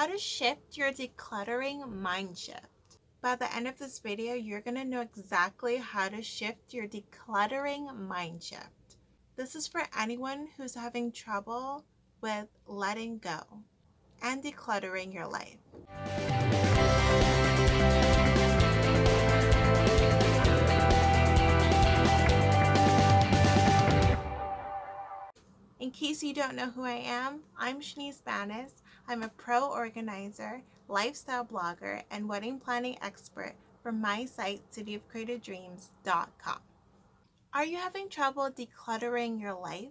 how to shift your decluttering mind shift. By the end of this video, you're going to know exactly how to shift your decluttering mind shift. This is for anyone who's having trouble with letting go and decluttering your life. In case you don't know who I am, I'm Shanice Banis. I'm a pro organizer, lifestyle blogger, and wedding planning expert from my site, cityofcreativedreams.com. Are you having trouble decluttering your life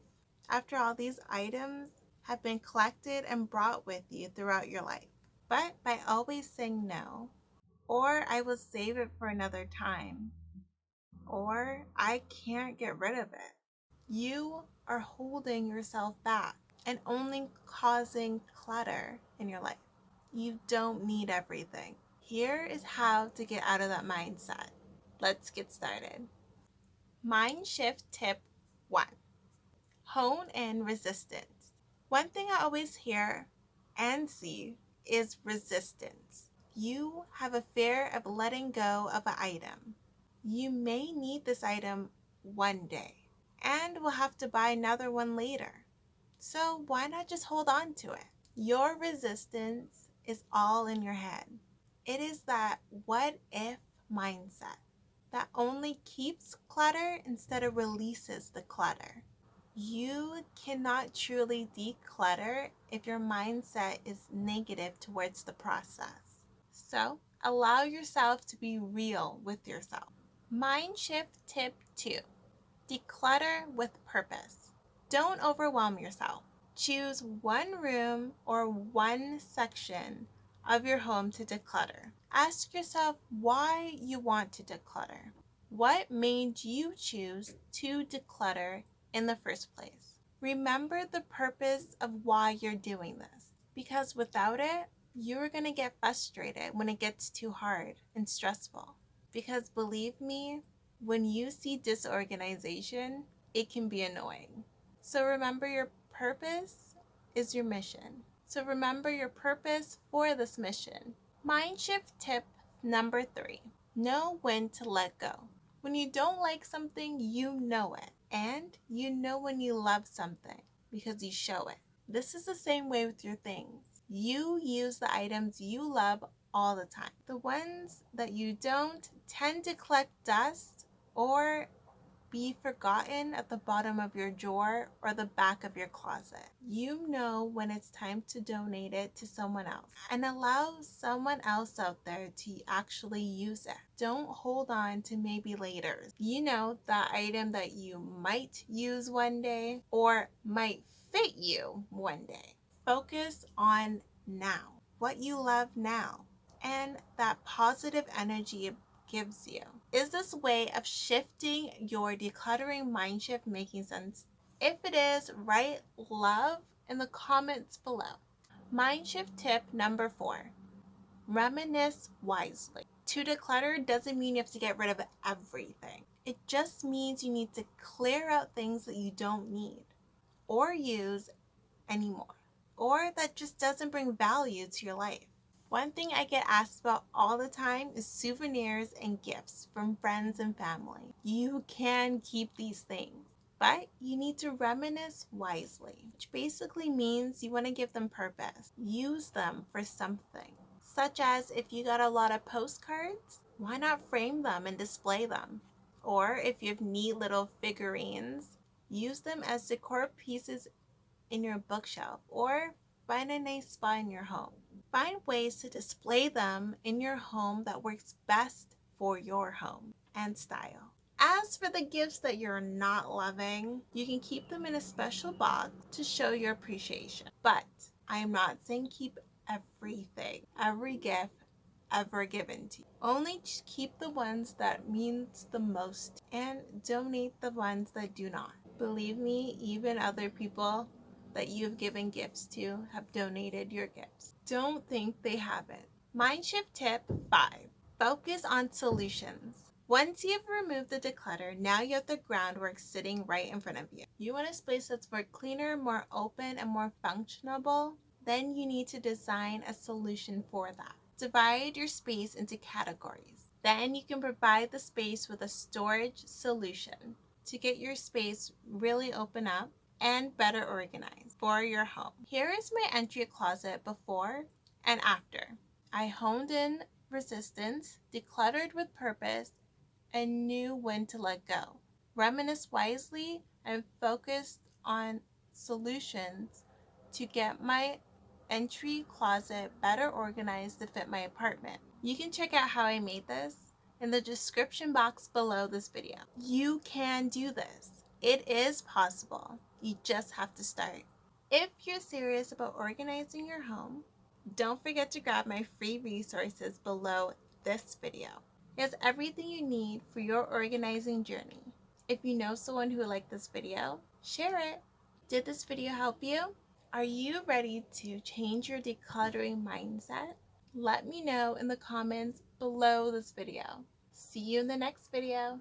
after all these items have been collected and brought with you throughout your life? But by always saying no, or I will save it for another time, or I can't get rid of it, you are holding yourself back and only causing clutter in your life. You don't need everything. Here is how to get out of that mindset. Let's get started. Mind shift tip 1. Hone in resistance. One thing I always hear and see is resistance. You have a fear of letting go of an item. You may need this item one day and will have to buy another one later. So why not just hold on to it? Your resistance is all in your head. It is that what if mindset that only keeps clutter instead of releases the clutter. You cannot truly declutter if your mindset is negative towards the process. So allow yourself to be real with yourself. Mind shift tip 2. Declutter with purpose. Don't overwhelm yourself. Choose one room or one section of your home to declutter. Ask yourself why you want to declutter. What made you choose to declutter in the first place? Remember the purpose of why you're doing this, because without it, you're going to get frustrated when it gets too hard and stressful. Because believe me, when you see disorganization, it can be annoying. So remember your purpose is your mission. So remember your purpose for this mission. Mind shift tip number 3. Know when to let go. When you don't like something, you know it. And you know when you love something because you show it. This is the same way with your things. You use the items you love all the time. The ones that you don't tend to collect dust or be forgotten at the bottom of your drawer or the back of your closet. You know when it's time to donate it to someone else and allow someone else out there to actually use it. Don't hold on to maybe later. You know the item that you might use one day or might fit you one day. Focus on now, what you love now, and that positive energy it gives you. Is this way of shifting your decluttering mind shift making sense? If it is, write love in the comments below. Mind shift tip number 4. Remise wisely. To declutter doesn't mean you have to get rid of everything. It just means you need to clear out things that you don't need or use anymore, or that just doesn't bring value to your life. One thing I get asked about all the time is souvenirs and gifts from friends and family. You can keep these things, but you need to reminisce wisely, which basically means you want to give them purpose. Use them for something, such as if you got a lot of postcards, why not frame them and display them? Or if you have neat little figurines, use them as decor pieces in your bookshelf or find a nice spot in your home. Find ways to display them in your home that works best for your home and style. As for the gifts that you're not loving, you can keep them in a special box to show your appreciation. But I am not saying keep everything, every gift ever given to you. Only keep the ones that means the most and donate the ones that do not. Believe me, even other people that you've given gifts to have donated your gifts. Don't think they haven't. Mind shift tip 5. Focus on solutions. Once you've removed the declutter, now you have the groundwork sitting right in front of you. You want a space that's more cleaner, more open, and more functional then you need to design a solution for that. Divide your space into categories. Then you can provide the space with a storage solution to get your space really open up and better organized for your home. Here is my entry closet before and after. I honed in resistance, decluttered with purpose, and knew when to let go. Remise wisely and focused on solutions to get my entry closet better organized to fit my apartment. You can check out how I made this in the description box below this video. You can do this. It is possible. You just have to start. If you're serious about organizing your home, don't forget to grab my free resources below this video. It has everything you need for your organizing journey. If you know someone who would like this video, share it. Did this video help you? Are you ready to change your decluttering mindset? Let me know in the comments below this video. See you in the next video.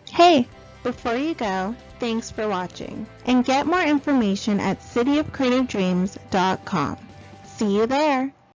Hey, before you go, thanks for watching, and get more information at cityofcreativedreams.com. See you there!